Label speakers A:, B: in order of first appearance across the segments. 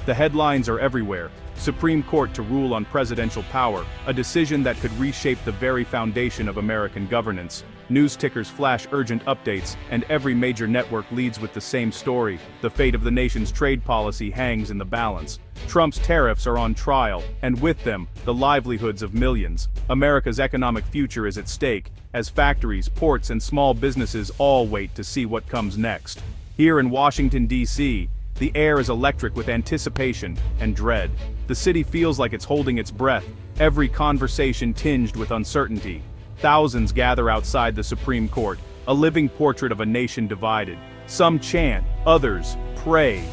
A: The headlines are everywhere. Supreme Court to rule on presidential power, a decision that could reshape the very foundation of American governance. News tickers flash urgent updates, and every major network leads with the same story. The fate of the nation's trade policy hangs in the balance. Trump's tariffs are on trial, and with them, the livelihoods of millions. America's economic future is at stake, as factories, ports, and small businesses all wait to see what comes next. Here in Washington, D.C., the air is electric with anticipation and dread. The city feels like it's holding its breath, every conversation tinged with uncertainty. Thousands gather outside the Supreme Court, a living portrait of a nation divided. Some chant, others pray,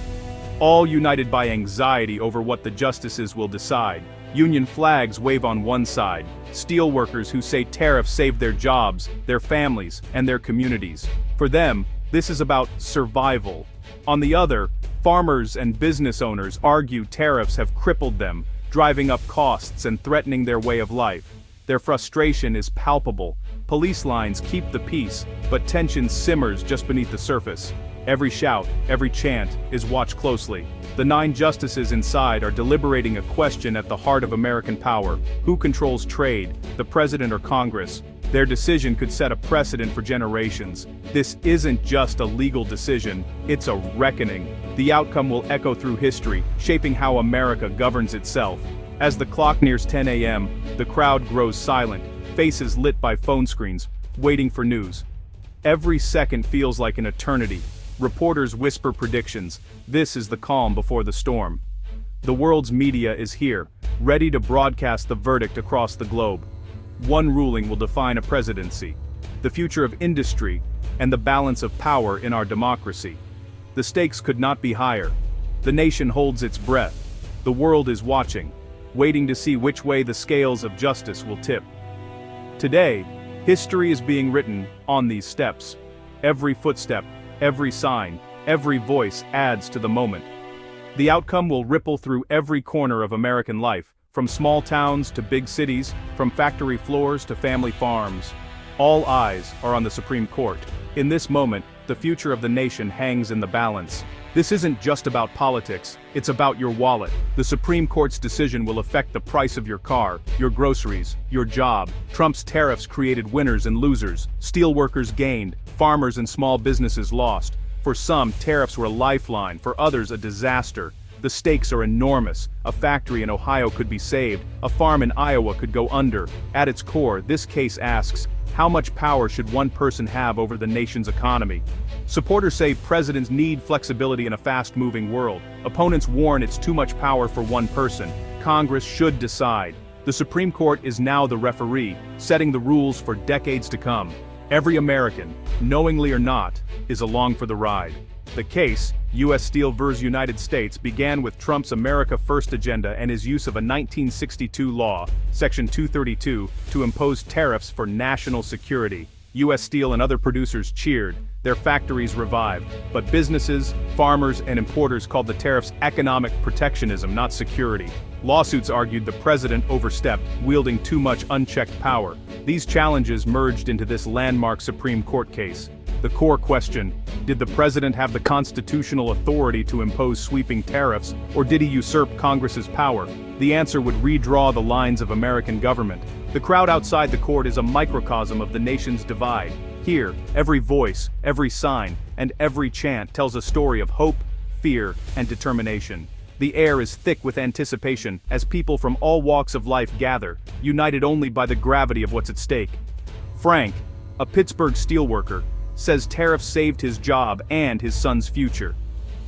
A: all united by anxiety over what the justices will decide. Union flags wave on one side, steelworkers who say tariffs saved their jobs, their families, and their communities. For them, this is about survival. On the other, farmers and business owners argue tariffs have crippled them, driving up costs and threatening their way of life. Their frustration is palpable. Police lines keep the peace, but tension simmers just beneath the surface. Every shout, every chant is watched closely. The 9 justices inside are deliberating a question at the heart of American power. Who controls trade, the president or Congress? Their decision could set a precedent for generations. This isn't just a legal decision, it's a reckoning. The outcome will echo through history, shaping how America governs itself. As the clock nears 10 a.m., the crowd grows silent, faces lit by phone screens, waiting for news. Every second feels like an eternity. Reporters whisper predictions. This is the calm before the storm. The world's media is here, ready to broadcast the verdict across the globe. One ruling will define a presidency, the future of industry, and the balance of power in our democracy. The stakes could not be higher. The nation holds its breath. The world is watching, waiting to see which way the scales of justice will tip. Today, history is being written on these steps. Every footstep, every sign, every voice adds to the moment. The outcome will ripple through every corner of American life, from small towns to big cities, from factory floors to family farms. All eyes are on the Supreme Court. In this moment, the future of the nation hangs in the balance. This isn't just about politics, it's about your wallet. The Supreme Court's decision will affect the price of your car, your groceries, your job. Trump's tariffs created winners and losers. Steelworkers gained, farmers and small businesses lost. For some, tariffs were a lifeline, for others a disaster. The stakes are enormous. A factory in Ohio could be saved, a farm in Iowa could go under. At its core, this case asks, how much power should one person have over the nation's economy? Supporters say presidents need flexibility in a fast-moving world. Opponents warn it's too much power for one person. Congress should decide. The Supreme Court is now the referee, setting the rules for decades to come. Every American, knowingly or not, is along for the ride. The case, U.S. Steel vs. United States, began with Trump's America First agenda and his use of a 1962 law, Section 232, to impose tariffs for national security. U.S. Steel and other producers cheered, their factories revived, but businesses, farmers, and importers called the tariffs economic protectionism, not security. Lawsuits argued the president overstepped, wielding too much unchecked power. These challenges merged into this landmark Supreme Court case. The core question, did the president have the constitutional authority to impose sweeping tariffs, or did he usurp Congress's power? The answer would redraw the lines of American government. The crowd outside the court is a microcosm of the nation's divide. Here, every voice, every sign, and every chant tells a story of hope, fear, and determination. The air is thick with anticipation as people from all walks of life gather, united only by the gravity of what's at stake. Frank, a Pittsburgh steelworker, says tariffs saved his job and his son's future.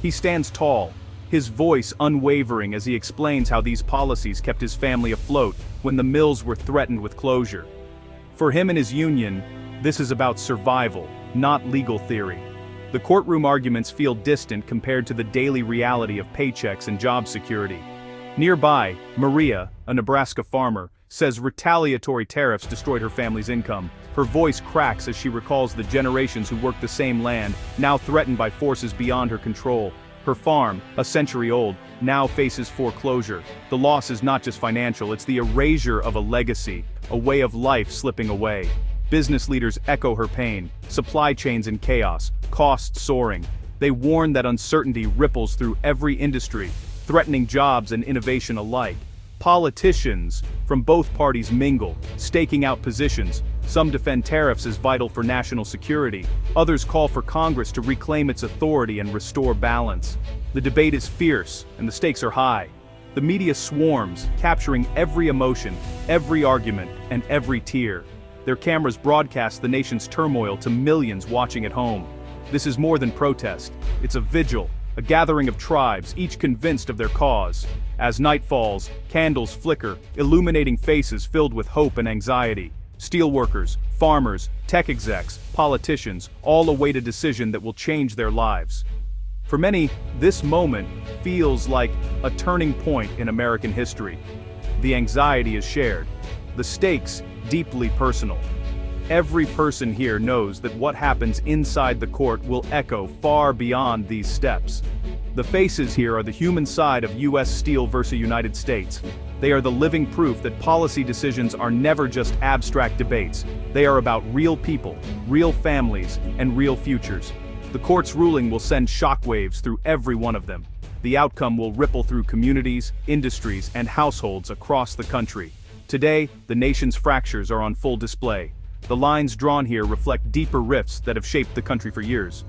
A: He stands tall, his voice unwavering as he explains how these policies kept his family afloat when the mills were threatened with closure. For him and his union, this is about survival, not legal theory. The courtroom arguments feel distant compared to the daily reality of paychecks and job security. Nearby, Maria, a Nebraska farmer, says retaliatory tariffs destroyed her family's income. Her voice cracks as she recalls the generations who worked the same land, now threatened by forces beyond her control. Her farm, a century old, now faces foreclosure. The loss is not just financial, it's the erasure of a legacy, a way of life slipping away. Business leaders echo her pain, supply chains in chaos, costs soaring. They warn that uncertainty ripples through every industry. threatening jobs and innovation alike. Politicians from both parties mingle, staking out positions. Some defend tariffs as vital for national security. Others call for Congress to reclaim its authority and restore balance. The debate is fierce, and the stakes are high. The media swarms, capturing every emotion, every argument, and every tear. Their cameras broadcast the nation's turmoil to millions watching at home. This is more than protest. It's a vigil, a gathering of tribes, each convinced of their cause. As night falls, candles flicker, illuminating faces filled with hope and anxiety. Steelworkers, farmers, tech execs, politicians, all await a decision that will change their lives. For many, this moment feels like a turning point in American history. The anxiety is shared, the stakes deeply personal. Every person here knows that what happens inside the court will echo far beyond these steps. The faces here are the human side of U.S. Steel versus United States. They are the living proof that policy decisions are never just abstract debates. They are about real people, real families, and real futures. The court's ruling will send shockwaves through every one of them. The outcome will ripple through communities, industries, and households across the country. Today, the nation's fractures are on full display. The lines drawn here reflect deeper rifts that have shaped the country for years.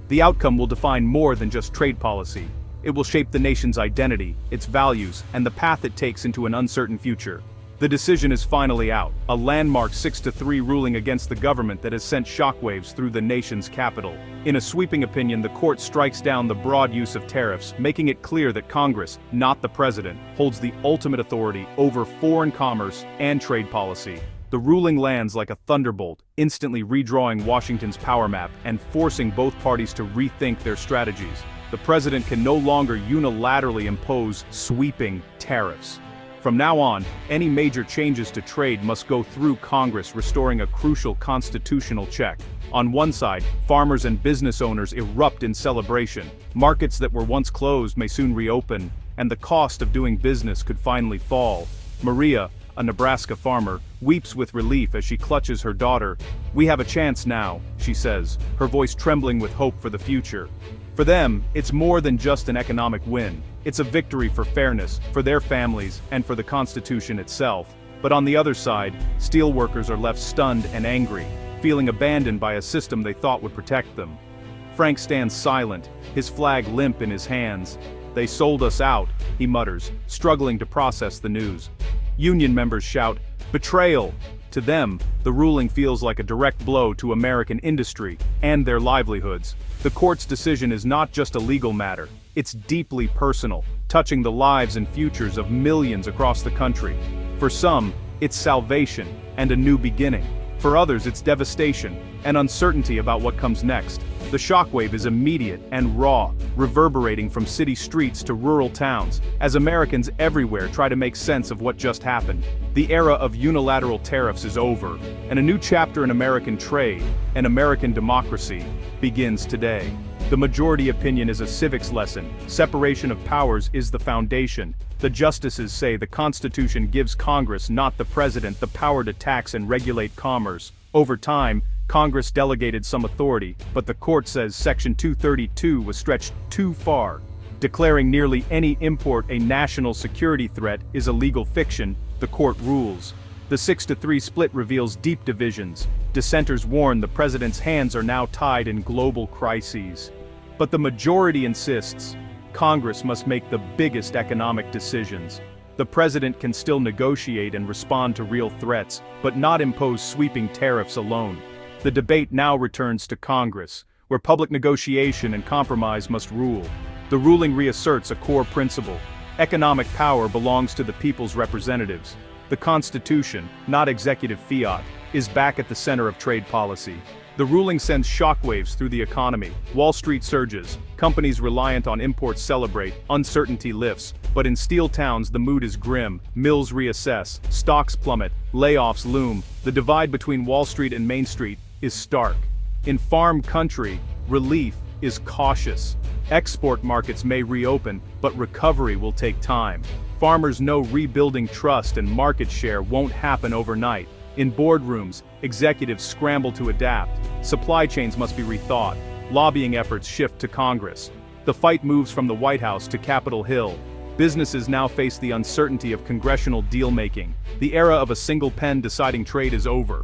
A: The outcome will define more than just trade policy. It will shape the nation's identity, its values, and the path it takes into an uncertain future. The decision is finally out, a landmark 6-3 ruling against the government that has sent shockwaves through the nation's capital. In a sweeping opinion, the court strikes down the broad use of tariffs, making it clear that Congress, not the president, holds the ultimate authority over foreign commerce and trade policy. The ruling lands like a thunderbolt, instantly redrawing Washington's power map and forcing both parties to rethink their strategies. The president can no longer unilaterally impose sweeping tariffs. From now on, any major changes to trade must go through Congress, restoring a crucial constitutional check. On one side, farmers and business owners erupt in celebration. Markets that were once closed may soon reopen, and the cost of doing business could finally fall. Maria, a Nebraska farmer, weeps with relief as she clutches her daughter. "We have a chance now," she says, her voice trembling with hope for the future. For them, it's more than just an economic win. It's a victory for fairness, for their families, and for the Constitution itself. But on the other side, steelworkers are left stunned and angry, feeling abandoned by a system they thought would protect them. Frank stands silent, his flag limp in his hands. "They sold us out," he mutters, struggling to process the news. Union members shout, "Betrayal!" To them, the ruling feels like a direct blow to American industry and their livelihoods. The court's decision is not just a legal matter, it's deeply personal, touching the lives and futures of millions across the country. For some, it's salvation and a new beginning. For others, it's devastation and uncertainty about what comes next. The shockwave is immediate and raw, reverberating from city streets to rural towns, as Americans everywhere try to make sense of what just happened. The era of unilateral tariffs is over, and a new chapter in American trade and American democracy begins today. The majority opinion is a civics lesson. Separation of powers is the foundation. The justices say the Constitution gives Congress, not the president, the power to tax and regulate commerce. Over time, Congress delegated some authority, but the court says Section 232 was stretched too far. Declaring nearly any import a national security threat is a legal fiction, the court rules. The 6-3 split reveals deep divisions. Dissenters warn the president's hands are now tied in global crises. But the majority insists Congress must make the biggest economic decisions. The president can still negotiate and respond to real threats, but not impose sweeping tariffs alone. The debate now returns to Congress, where public negotiation and compromise must rule. The ruling reasserts a core principle. Economic power belongs to the people's representatives. The Constitution, not executive fiat, is back at the center of trade policy. The ruling sends shockwaves through the economy. Wall Street surges, companies reliant on imports celebrate, uncertainty lifts. But in steel towns the mood is grim, mills reassess, stocks plummet, layoffs loom. The divide between Wall Street and Main Street is stark. In farm country, relief is cautious. Export markets may reopen, but recovery will take time. Farmers know rebuilding trust and market share won't happen overnight. In boardrooms, executives scramble to adapt. Supply chains must be rethought. Lobbying efforts shift to Congress. The fight moves from the White House to Capitol Hill. Businesses now face the uncertainty of congressional deal-making. The era of a single pen deciding trade is over.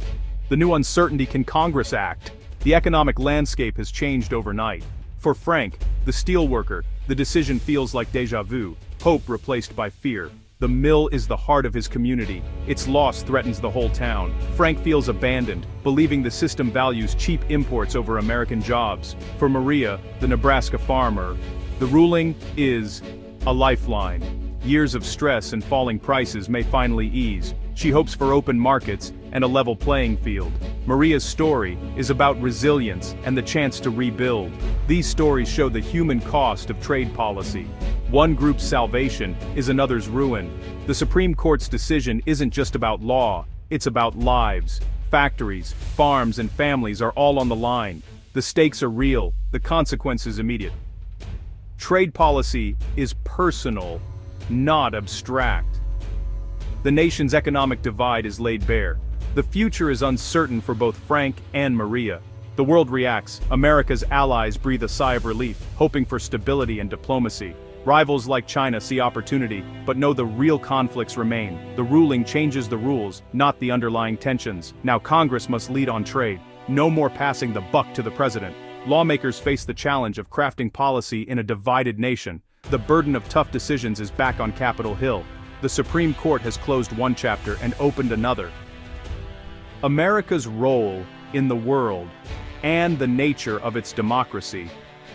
A: The new uncertainty: can Congress act? The economic landscape has changed overnight. For Frank, the steelworker, the decision feels like déjà vu, hope replaced by fear. The mill is the heart of his community. Its loss threatens the whole town. Frank feels abandoned, believing the system values cheap imports over American jobs. For Maria, the Nebraska farmer, the ruling is a lifeline. Years of stress and falling prices may finally ease. She hopes for open markets and a level playing field. Maria's story is about resilience and the chance to rebuild. These stories show the human cost of trade policy. One group's salvation is another's ruin. The Supreme Court's decision isn't just about law, it's about lives. Factories, farms, and families are all on the line. The stakes are real, the consequences immediate. Trade policy is personal, not abstract. The nation's economic divide is laid bare. The future is uncertain for both Frank and Maria. The world reacts. America's allies breathe a sigh of relief, hoping for stability and diplomacy. Rivals like China see opportunity, but know the real conflicts remain. The ruling changes the rules, not the underlying tensions. Now Congress must lead on trade. No more passing the buck to the president. Lawmakers face the challenge of crafting policy in a divided nation. The burden of tough decisions is back on Capitol Hill. The Supreme Court has closed one chapter and opened another. America's role in the world and the nature of its democracy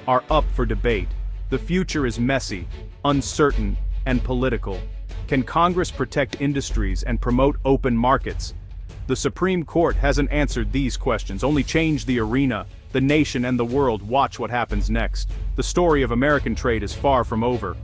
A: are up for debate. The future is messy, uncertain, and political. Can Congress protect industries and promote open markets? The Supreme Court hasn't answered these questions, only changed the arena. The nation and the world watch what happens next. The story of American trade is far from over.